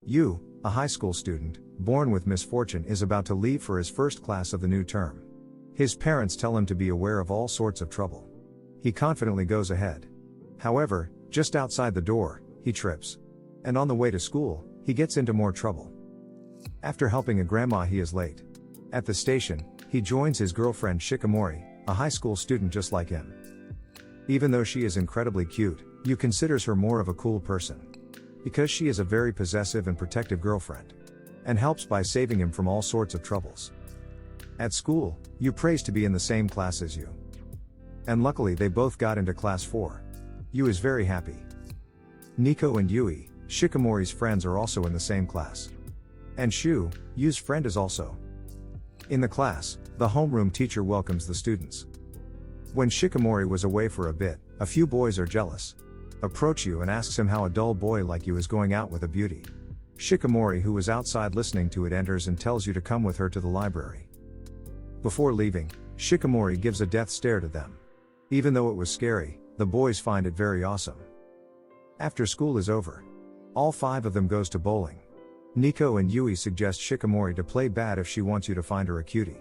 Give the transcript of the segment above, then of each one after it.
Yu, a high school student, born with misfortune, is about to leave for his first class of the new term. His parents tell him to be aware of all sorts of trouble. He confidently goes ahead. However, just outside the door, he trips. And on the way to school, he gets into more trouble. After helping a grandma, he is late. At the station, he joins his girlfriend Shikamori, a high school student just like him. Even though she is incredibly cute, Yu considers her more of a cool person. Because she is a very possessive and protective girlfriend. And helps by saving him from all sorts of troubles. At school, Yu prays to be in the same class as Yu. And luckily they both got into class 4. Yu is very happy. Nico and Yui, Shikamori's friends, are also in the same class. And Shu, Yu's friend, is also. In the class, the homeroom teacher welcomes the students. When Shikamori was away for a bit, a few boys are jealous. Approach Yu and asks him how a dull boy like you is going out with a beauty. Shikamori, who was outside listening to it, enters and tells Yu to come with her to the library. Before leaving, Shikamori gives a death stare to them. Even though it was scary, the boys find it very awesome. After school is over, all 5 of them goes to bowling. Nico and Yui suggest Shikamori to play bad if she wants you to find her a cutie.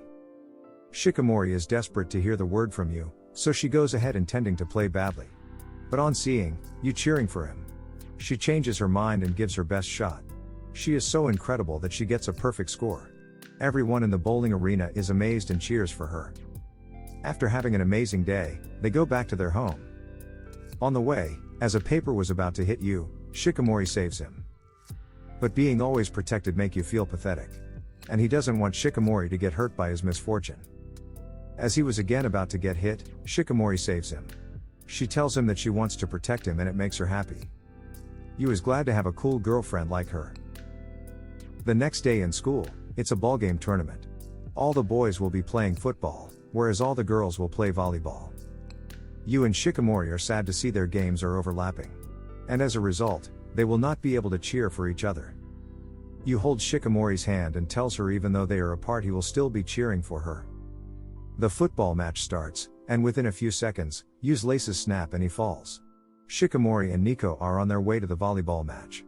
Shikamori is desperate to hear the word from Yu, so she goes ahead intending to play badly. But on seeing Yu cheering for him, she changes her mind and gives her best shot. She is so incredible that she gets a perfect score. Everyone in the bowling arena is amazed and cheers for her. After having an amazing day, they go back to their home. On the way, as a paper was about to hit Yu, Shikamori saves him. But being always protected make Yu feel pathetic. And he doesn't want Shikamori to get hurt by his misfortune. As he was again about to get hit, Shikamori saves him. She tells him that she wants to protect him and it makes her happy. Yu is glad to have a cool girlfriend like her. The next day in school, it's a ballgame tournament. All the boys will be playing football, whereas all the girls will play volleyball. Yu and Shikamori are sad to see their games are overlapping. And as a result, they will not be able to cheer for each other. Yu holds Shikamori's hand and tells her even though they are apart he will still be cheering for her. The football match starts, and within a few seconds, Yu's laces snap and he falls. Shikamori and Nico are on their way to the volleyball match.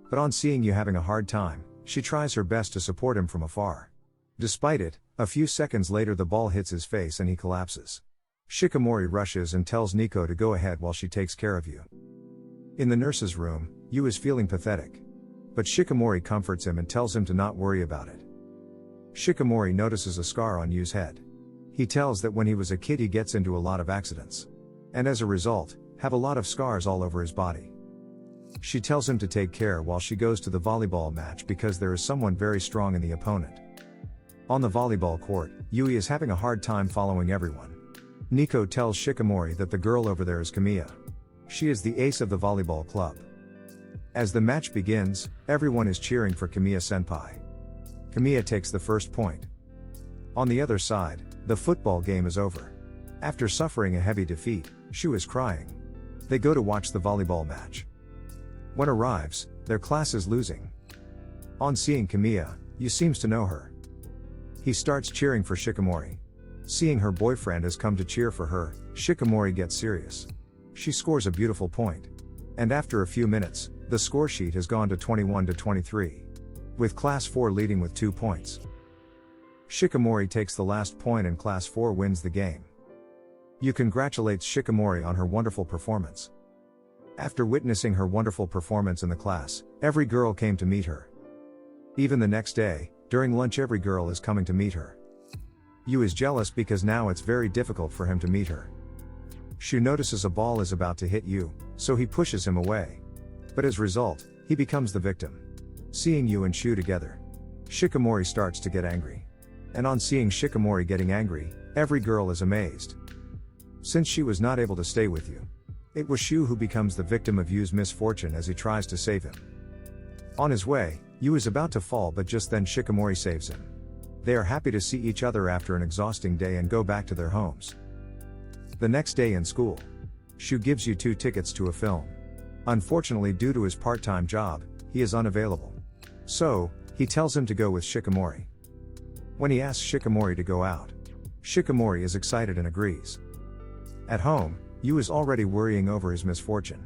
But on seeing Yu having a hard time, she tries her best to support him from afar. Despite it, a few seconds later the ball hits his face and he collapses. Shikamori rushes and tells Nico to go ahead while she takes care of Yu. In the nurse's room, Yu is feeling pathetic. But Shikamori comforts him and tells him to not worry about it. Shikamori notices a scar on Yu's head. He tells that when he was a kid he gets into a lot of accidents. And as a result, have a lot of scars all over his body. She tells him to take care while she goes to the volleyball match because there is someone very strong in the opponent. On the volleyball court, Yui is having a hard time following everyone. Nico tells Shikamori that the girl over there is Kamiya. She is the ace of the volleyball club. As the match begins, everyone is cheering for Kamiya-senpai. Kamiya takes the first point. On the other side, the football game is over. After suffering a heavy defeat, Shu is crying. They go to watch the volleyball match. When arrives, their class is losing. On seeing Kamiya, Yu seems to know her. He starts cheering for Shikamori. Seeing her boyfriend has come to cheer for her, Shikamori gets serious. She scores a beautiful point. And after a few minutes, the score sheet has gone to 21-23. With class 4 leading with 2 points. Shikamori takes the last point and class 4 wins the game. Yu congratulates Shikamori on her wonderful performance. After witnessing her wonderful performance in the class, every girl came to meet her. Even the next day, during lunch every girl is coming to meet her. Yu is jealous because now it's very difficult for him to meet her. Shu notices a ball is about to hit Yu, so he pushes him away. But as a result, he becomes the victim. Seeing Yu and Shu together, Shikamori starts to get angry. And on seeing Shikamori getting angry, every girl is amazed. Since she was not able to stay with Yu, it was Shu who becomes the victim of Yu's misfortune as he tries to save him. On his way, Yu is about to fall but just then Shikamori saves him. They are happy to see each other after an exhausting day and go back to their homes. The next day in school, Shu gives Yu 2 tickets to a film. Unfortunately, due to his part-time job, he is unavailable. So, he tells him to go with Shikamori. When he asks Shikamori to go out, Shikamori is excited and agrees. At home, Yu is already worrying over his misfortune.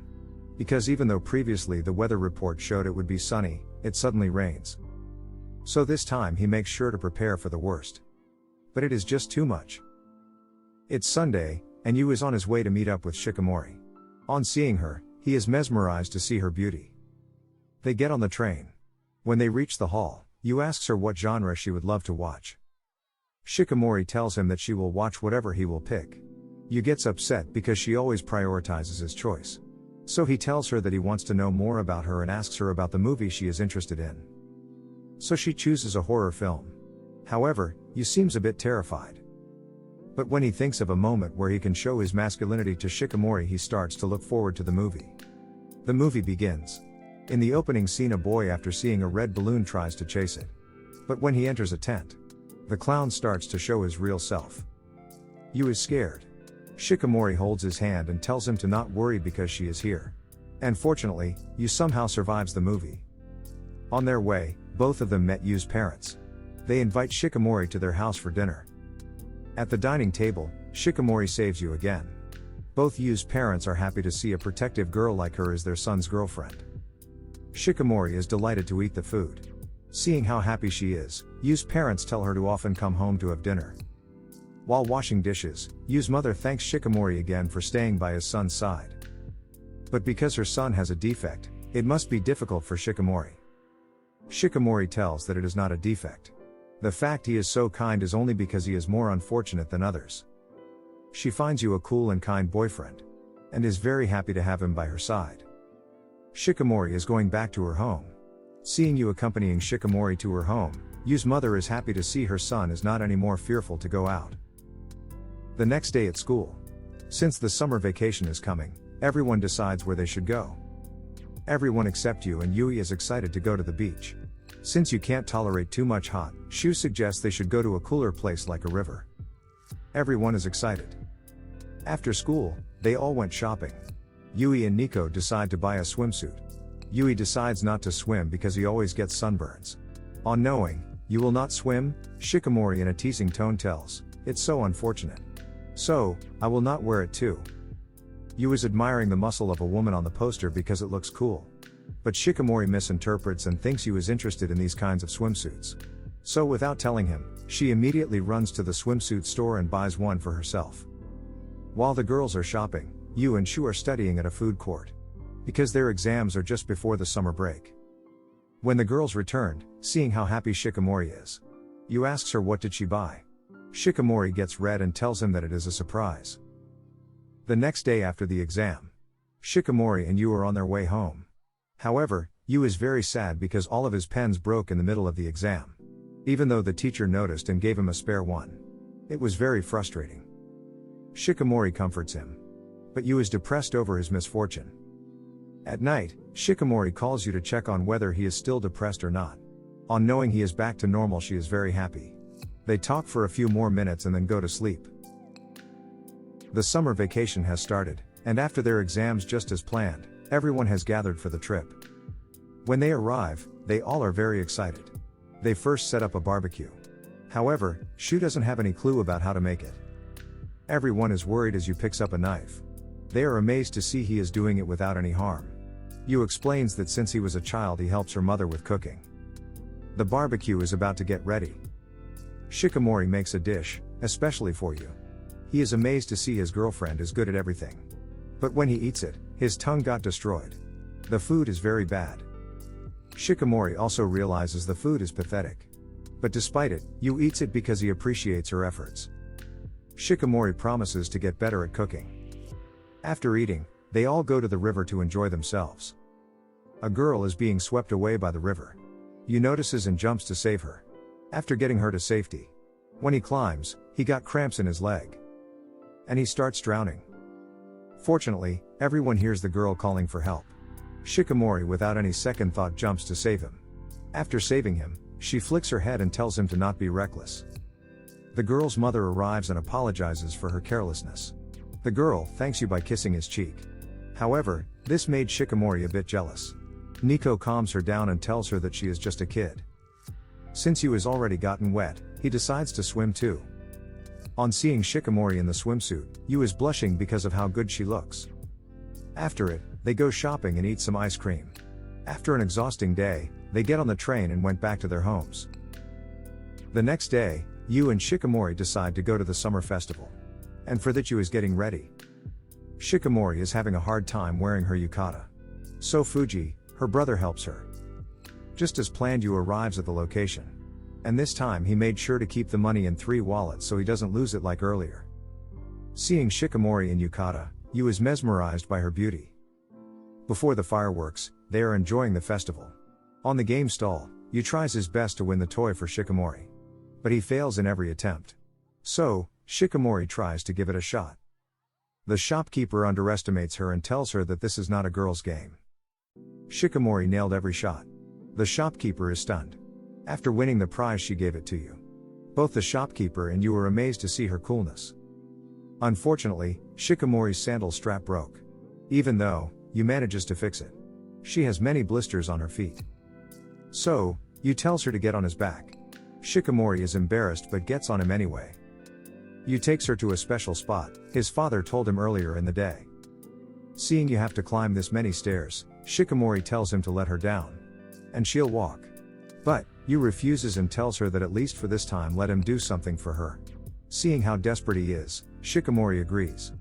Because even though previously the weather report showed it would be sunny, it suddenly rains. So this time he makes sure to prepare for the worst. But it is just too much. It's Sunday, and Yu is on his way to meet up with Shikamori. On seeing her, he is mesmerized to see her beauty. They get on the train. When they reach the hall, Yu asks her what genre she would love to watch. Shikamori tells him that she will watch whatever he will pick. Yu gets upset because she always prioritizes his choice. So he tells her that he wants to know more about her and asks her about the movie she is interested in. So she chooses a horror film. However, Yu seems a bit terrified. But when he thinks of a moment where he can show his masculinity to Shikamori, he starts to look forward to the movie. The movie begins. In the opening scene, a boy, after seeing a red balloon, tries to chase it. But when he enters a tent, the clown starts to show his real self. Yu is scared. Shikamori holds his hand and tells him to not worry because she is here. And fortunately, Yu somehow survives the movie. On their way, both of them met Yu's parents. They invite Shikamori to their house for dinner. At the dining table, Shikamori saves Yu again. Both Yu's parents are happy to see a protective girl like her as their son's girlfriend. Shikamori is delighted to eat the food. Seeing how happy she is, Yu's parents tell her to often come home to have dinner. While washing dishes, Yu's mother thanks Shikamori again for staying by his son's side. But because her son has a defect, it must be difficult for Shikamori. Shikamori tells that it is not a defect. The fact he is so kind is only because he is more unfortunate than others. She finds Yu a cool and kind boyfriend, and is very happy to have him by her side. Shikamori is going back to her home. Seeing Yu accompanying Shikamori to her home, Yu's mother is happy to see her son is not any more fearful to go out. The next day at school. Since the summer vacation is coming, everyone decides where they should go. Everyone except Yu, and Yui is excited to go to the beach. Since Yu can't tolerate too much hot, Shu suggests they should go to a cooler place like a river. Everyone is excited. After school, they all went shopping. Yui and Nico decide to buy a swimsuit. Yui decides not to swim because he always gets sunburns. On knowing, "You will not swim," Shikamori in a teasing tone tells, "It's so unfortunate. So, I will not wear it too." Yu is admiring the muscle of a woman on the poster because it looks cool. But Shikamori misinterprets and thinks Yu is interested in these kinds of swimsuits. So without telling him, she immediately runs to the swimsuit store and buys one for herself. While the girls are shopping, Yu and Shu are studying at a food court. Because their exams are just before the summer break. When the girls returned, seeing how happy Shikamori is, Yu asks her what did she buy. Shikamori gets red and tells him that it is a surprise. The next day after the exam, Shikamori and Yu are on their way home. However, Yu is very sad because all of his pens broke in the middle of the exam. Even though the teacher noticed and gave him a spare one. It was very frustrating. Shikamori comforts him. But Yu is depressed over his misfortune. At night, Shikamori calls Yu to check on whether he is still depressed or not. On knowing he is back to normal, she is very happy. They talk for a few more minutes and then go to sleep. The summer vacation has started, and after their exams just as planned, everyone has gathered for the trip. When they arrive, they all are very excited. They first set up a barbecue. However, Shu doesn't have any clue about how to make it. Everyone is worried as Yu picks up a knife. They are amazed to see he is doing it without any harm. Yu explains that since he was a child he helps her mother with cooking. The barbecue is about to get ready. Shikamori makes a dish, especially for Yu. He is amazed to see his girlfriend is good at everything. But when he eats it, his tongue got destroyed. The food is very bad. Shikamori also realizes the food is pathetic. But despite it, Yu eats it because he appreciates her efforts. Shikamori promises to get better at cooking. After eating, they all go to the river to enjoy themselves. A girl is being swept away by the river. Yu notices and jumps to save her. After getting her to safety. When he climbs, he got cramps in his leg. And he starts drowning. Fortunately, everyone hears the girl calling for help. Shikamori without any second thought jumps to save him. After saving him, she flicks her head and tells him to not be reckless. The girl's mother arrives and apologizes for her carelessness. The girl thanks Yu by kissing his cheek. However, this made Shikamori a bit jealous. Nico calms her down and tells her that she is just a kid. Since Yu has already gotten wet, he decides to swim too. On seeing Shikamori in the swimsuit, Yu is blushing because of how good she looks. After it, they go shopping and eat some ice cream. After an exhausting day, They get on the train and went back to their homes. The next day, Yu and Shikamori decide to go to the summer festival. And for that Yu is getting ready. Shikamori is having a hard time wearing her yukata. So Fuji, her brother, helps her. Just as planned, Yu arrives at the location. And this time he made sure to keep the money in 3 wallets so he doesn't lose it like earlier. Seeing Shikamori in yukata, Yu is mesmerized by her beauty. Before the fireworks, they are enjoying the festival. On the game stall, Yu tries his best to win the toy for Shikamori. But he fails in every attempt. So, Shikamori tries to give it a shot. The shopkeeper underestimates her and tells her that this is not a girl's game. Shikamori nailed every shot. The shopkeeper is stunned. After winning the prize, she gave it to Yu. Both the shopkeeper and Yu were amazed to see her coolness. Unfortunately, Shikamori's sandal strap broke. Even though, Yu manages to fix it. She has many blisters on her feet. So, Yu tells her to get on his back. Shikamori is embarrassed but gets on him anyway. Yu takes her to a special spot his father told him earlier in the day. Seeing Yu have to climb this many stairs, Shikamori tells him to let her down. And she'll walk. But, Yu refuses and tells her that at least for this time let him do something for her. Seeing how desperate he is, Shikamori agrees.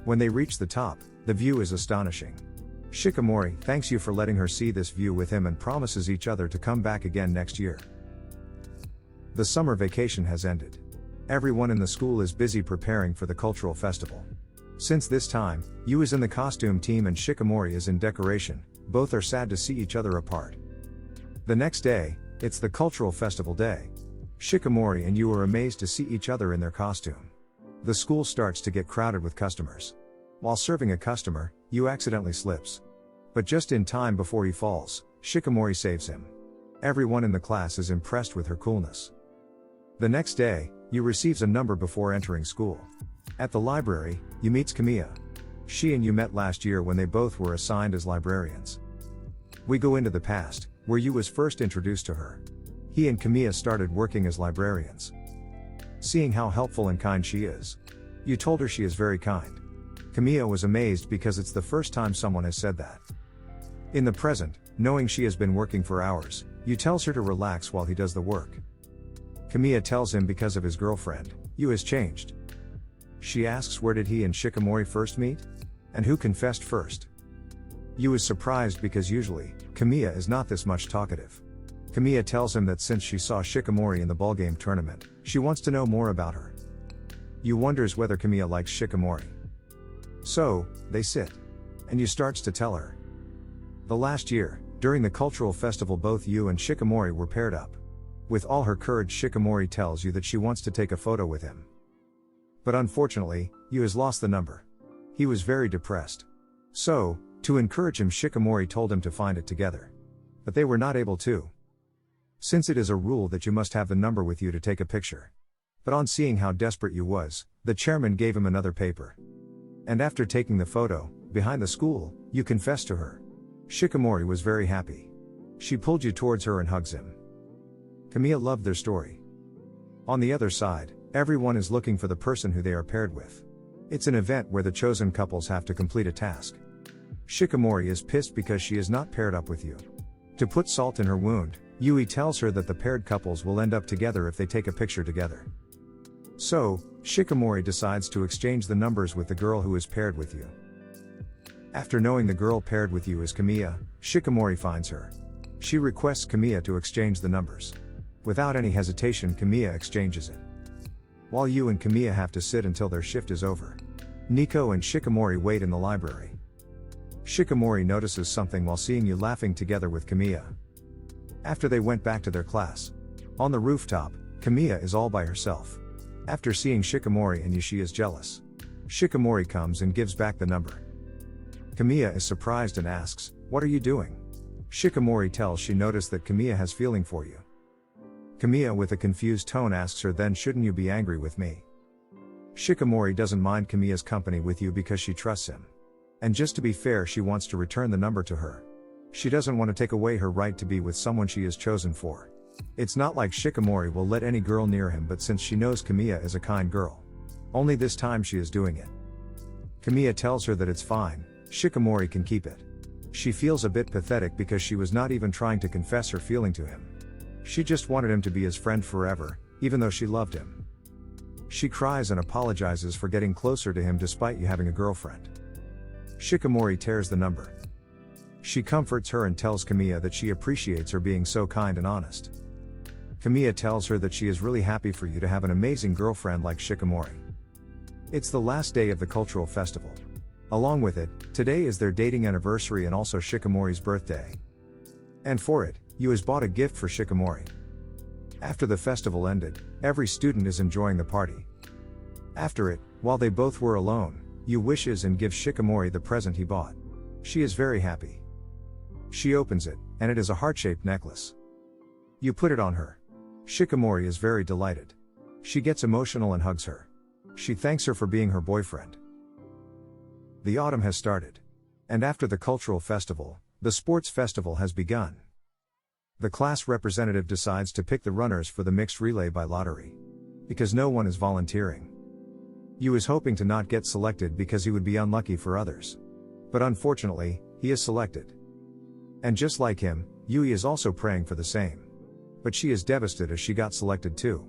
When they reach the top, the view is astonishing. Shikamori thanks Yu for letting her see this view with him and promises each other to come back again next year. The summer vacation has ended. Everyone in the school is busy preparing for the cultural festival. Since this time, Yu is in the costume team and Shikamori is in decoration. Both are sad to see each other apart. The next day, it's the cultural festival day. Shikamori and Yu are amazed to see each other in their costume. The school starts to get crowded with customers. While serving a customer, Yu accidentally slips. But just in time before he falls, Shikamori saves him. Everyone in the class is impressed with her coolness. The next day, Yu receives a number before entering school. At the library, Yu meets Kamiya. She and Yu met last year when they both were assigned as librarians. We go into the past, where Yu was first introduced to her. He and Kamiya started working as librarians. Seeing how helpful and kind she is, Yu told her she is very kind. Kamiya was amazed because it's the first time someone has said that. In the present, knowing she has been working for hours, Yu tells her to relax while he does the work. Kamiya tells him because of his girlfriend, Yu has changed. She asks where did he and Shikamori first meet? And who confessed first? Yu is surprised because usually, Kamiya is not this much talkative. Kamiya tells him that since she saw Shikamori in the ballgame tournament, she wants to know more about her. Yu wonders whether Kamiya likes Shikamori. So, they sit. And Yu starts to tell her. The last year, during the cultural festival, both Yu and Shikamori were paired up. With all her courage, Shikamori tells Yu that she wants to take a photo with him. But unfortunately, Yu has lost the number. He was very depressed. So, to encourage him, Shikamori told him to find it together. But they were not able to. Since it is a rule that you must have the number with you to take a picture. But on seeing how desperate Yu was, the chairman gave him another paper. And after taking the photo, behind the school, Yu confessed to her. Shikamori was very happy. She pulled Yu towards her and hugs him. Kamiya loved their story. On the other side, everyone is looking for the person who they are paired with. It's an event where the chosen couples have to complete a task. Shikamori is pissed because she is not paired up with Yu. To put salt in her wound, Yui tells her that the paired couples will end up together if they take a picture together. So, Shikamori decides to exchange the numbers with the girl who is paired with Yu. After knowing the girl paired with Yu is Kamiya, Shikamori finds her. She requests Kamiya to exchange the numbers. Without any hesitation, Kamiya exchanges it. While Yu and Kamiya have to sit until their shift is over. Nico and Shikamori wait in the library. Shikamori notices something while seeing Yu laughing together with Kamiya. After they went back to their class. On the rooftop, Kamiya is all by herself. After seeing Shikamori and Yu, she is jealous. Shikamori comes and gives back the number. Kamiya is surprised and asks, "What are you doing?" Shikamori tells she noticed that Kamiya has feeling for you. Kamiya with a confused tone asks her, "Then shouldn't you be angry with me?" Shikamori doesn't mind Kamiya's company with Yu because she trusts him. And just to be fair, she wants to return the number to her. She doesn't want to take away her right to be with someone she is chosen for. It's not like Shikamori will let any girl near him, but since she knows Kamiya is a kind girl. Only this time she is doing it. Kamiya tells her that it's fine, Shikamori can keep it. She feels a bit pathetic because she was not even trying to confess her feeling to him. She just wanted him to be his friend forever, even though she loved him. She cries and apologizes for getting closer to him despite you having a girlfriend. Shikamori tears the number. She comforts her and tells Kamiya that she appreciates her being so kind and honest. Kamiya tells her that she is really happy for you to have an amazing girlfriend like Shikamori. It's the last day of the cultural festival. Along with it, today is their dating anniversary and also Shikamori's birthday. And for it, Yu has bought a gift for Shikamori. After the festival ended, every student is enjoying the party. After it, while they both were alone, Yu wishes and gives Shikamori the present he bought. She is very happy. She opens it, and it is a heart-shaped necklace. Yu put it on her. Shikamori is very delighted. She gets emotional and hugs her. She thanks her for being her boyfriend. The autumn has started. And after the cultural festival, the sports festival has begun. The class representative decides to pick the runners for the mixed relay by lottery. Because no one is volunteering. Yu is hoping to not get selected because he would be unlucky for others. But unfortunately, he is selected. And just like him, Yui is also praying for the same. But she is devastated as she got selected too.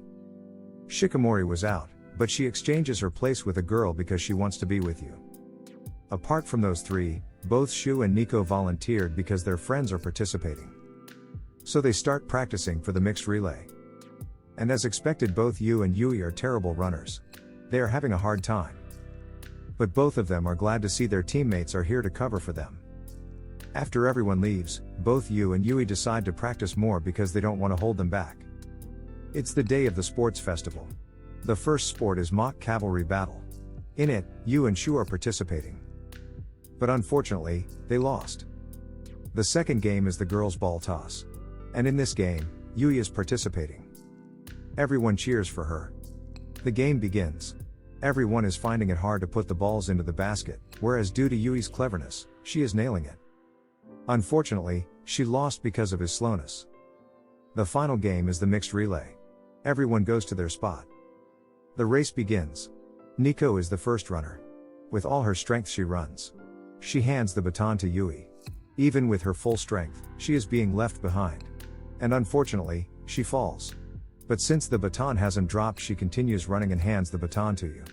Shikamori was out, but she exchanges her place with a girl because she wants to be with you. Apart from those three, both Shu and Nico volunteered because their friends are participating. So they start practicing for the mixed relay. And as expected, both Yu and Yui are terrible runners. They are having a hard time. But both of them are glad to see their teammates are here to cover for them. After everyone leaves, both Yu and Yui decide to practice more because they don't want to hold them back. It's the day of the sports festival. The first sport is mock cavalry battle. In it, Yu and Shu are participating. But unfortunately, they lost. The second game is the girls' ball toss. And in this game, Yui is participating. Everyone cheers for her. The game begins. Everyone is finding it hard to put the balls into the basket, whereas due to Yui's cleverness, she is nailing it. Unfortunately, she lost because of his slowness. The final game is the mixed relay. Everyone goes to their spot. The race begins. Nico is the first runner. With all her strength she runs. She hands the baton to Yui. Even with her full strength, she is being left behind. And unfortunately, she falls. But since the baton hasn't dropped, she continues running and hands the baton to you.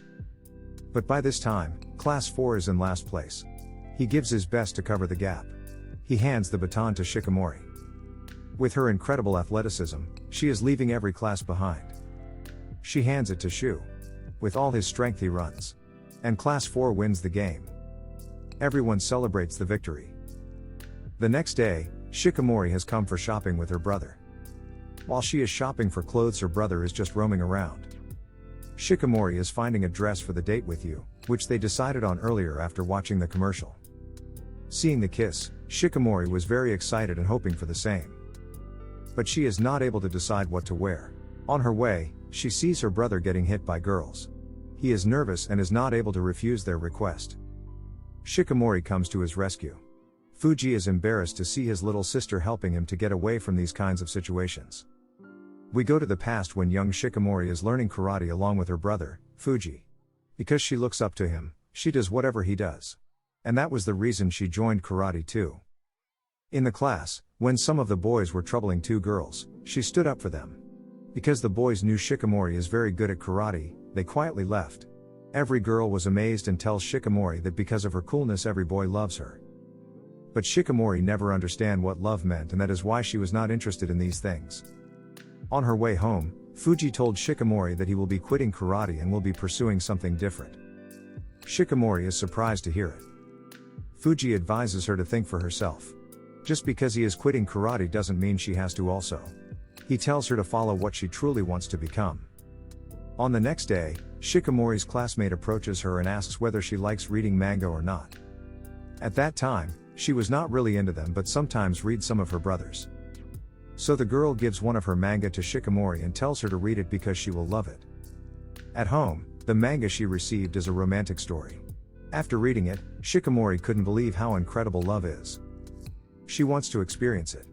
But by this time, Class 4 is in last place. He gives his best to cover the gap. He hands the baton to Shikamori. With her incredible athleticism, she is leaving every class behind. She hands it to Shu. With all his strength he runs. And Class 4 wins the game. Everyone celebrates the victory. The next day, Shikamori has come for shopping with her brother. While she is shopping for clothes, her brother is just roaming around. Shikamori is finding a dress for the date with you, which they decided on earlier after watching the commercial. Seeing the kiss, Shikamori was very excited and hoping for the same. But she is not able to decide what to wear. On her way, she sees her brother getting hit by girls. He is nervous and is not able to refuse their request. Shikamori comes to his rescue. Fuji is embarrassed to see his little sister helping him to get away from these kinds of situations. We go to the past when young Shikamori is learning karate along with her brother, Fuji. Because she looks up to him, she does whatever he does. And that was the reason she joined karate too. In the class, when some of the boys were troubling two girls, she stood up for them. Because the boys knew Shikamori is very good at karate, they quietly left. Every girl was amazed and tells Shikamori that because of her coolness every boy loves her. But Shikamori never understood what love meant, and that is why she was not interested in these things. On her way home, Fuji told Shikamori that he will be quitting karate and will be pursuing something different. Shikamori is surprised to hear it. Fuji advises her to think for herself. Just because he is quitting karate doesn't mean she has to also. He tells her to follow what she truly wants to become. On the next day, Shikamori's classmate approaches her and asks whether she likes reading manga or not. At that time, she was not really into them but sometimes read some of her brother's. So the girl gives one of her manga to Shikamori and tells her to read it because she will love it. At home, the manga she received is a romantic story. After reading it, Shikamori couldn't believe how incredible love is. She wants to experience it.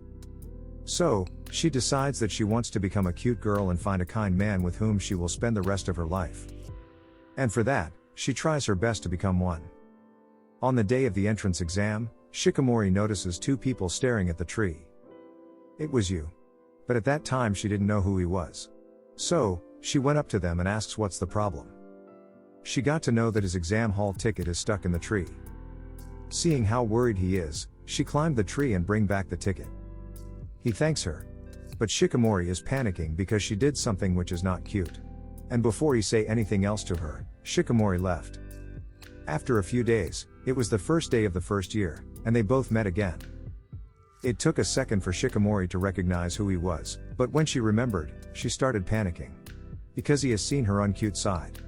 So, she decides that she wants to become a cute girl and find a kind man with whom she will spend the rest of her life. And for that, she tries her best to become one. On the day of the entrance exam, Shikamori notices two people staring at the tree. It was you. But at that time she didn't know who he was. So, she went up to them and asks what's the problem. She got to know that his exam hall ticket is stuck in the tree. Seeing how worried he is, she climbed the tree and bring back the ticket. He thanks her. But Shikamori is panicking because she did something which is not cute. And before he say anything else to her, Shikamori left. After a few days, it was the first day of the first year, and they both met again. It took a second for Shikamori to recognize who he was, but when she remembered, she started panicking. Because he has seen her uncute side.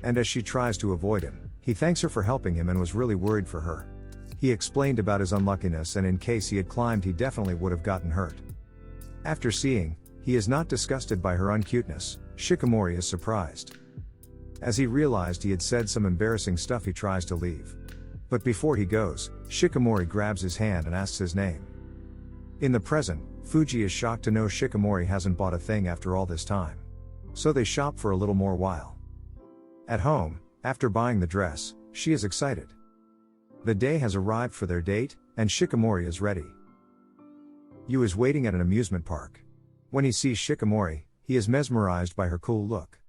And as she tries to avoid him, he thanks her for helping him and was really worried for her. He explained about his unluckiness and in case he had climbed he definitely would have gotten hurt. After seeing, he is not disgusted by her uncuteness, Shikamori is surprised. As he realized he had said some embarrassing stuff he tries to leave. But before he goes, Shikamori grabs his hand and asks his name. In the present, Fuji is shocked to know Shikamori hasn't bought a thing after all this time. So they shop for a little more while. At home, after buying the dress, she is excited. The day has arrived for their date, and Shikamori is ready. Yu is waiting at an amusement park. When he sees Shikamori, he is mesmerized by her cool look.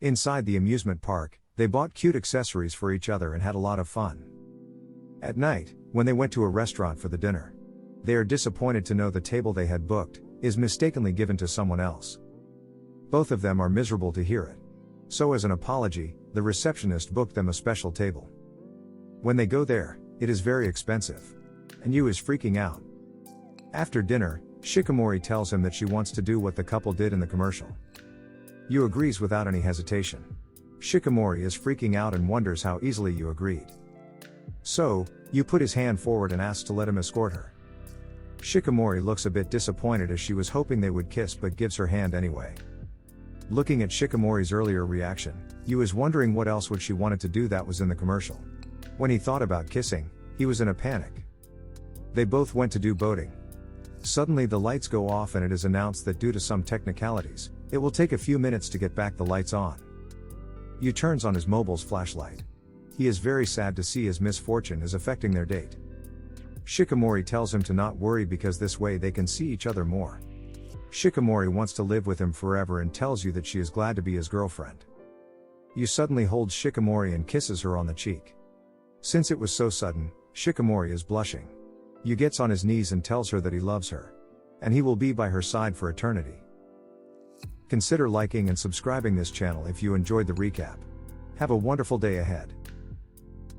Inside the amusement park, they bought cute accessories for each other and had a lot of fun. At night, when they went to a restaurant for the dinner, they are disappointed to know the table they had booked is mistakenly given to someone else. Both of them are miserable to hear it. So as an apology, the receptionist booked them a special table. When they go there, it is very expensive. And Yu is freaking out. After dinner, Shikamori tells him that she wants to do what the couple did in the commercial. Yu agrees without any hesitation. Shikamori is freaking out and wonders how easily Yu agreed. So, Yu put his hand forward and asks to let him escort her. Shikamori looks a bit disappointed as she was hoping they would kiss but gives her hand anyway. Looking at Shikamori's earlier reaction, Yu is wondering what else would she wanted to do that was in the commercial. When he thought about kissing, he was in a panic. They both went to do boating. Suddenly the lights go off and it is announced that due to some technicalities, it will take a few minutes to get back the lights on. Yu turns on his mobile's flashlight. He is very sad to see his misfortune is affecting their date. Shikamori tells him to not worry because this way they can see each other more. Shikamori wants to live with him forever and tells Yu that she is glad to be his girlfriend. Yu suddenly holds Shikamori and kisses her on the cheek. Since it was so sudden, Shikamori is blushing. Yu gets on his knees and tells her that he loves her. And he will be by her side for eternity. Consider liking and subscribing this channel if you enjoyed the recap. Have a wonderful day ahead.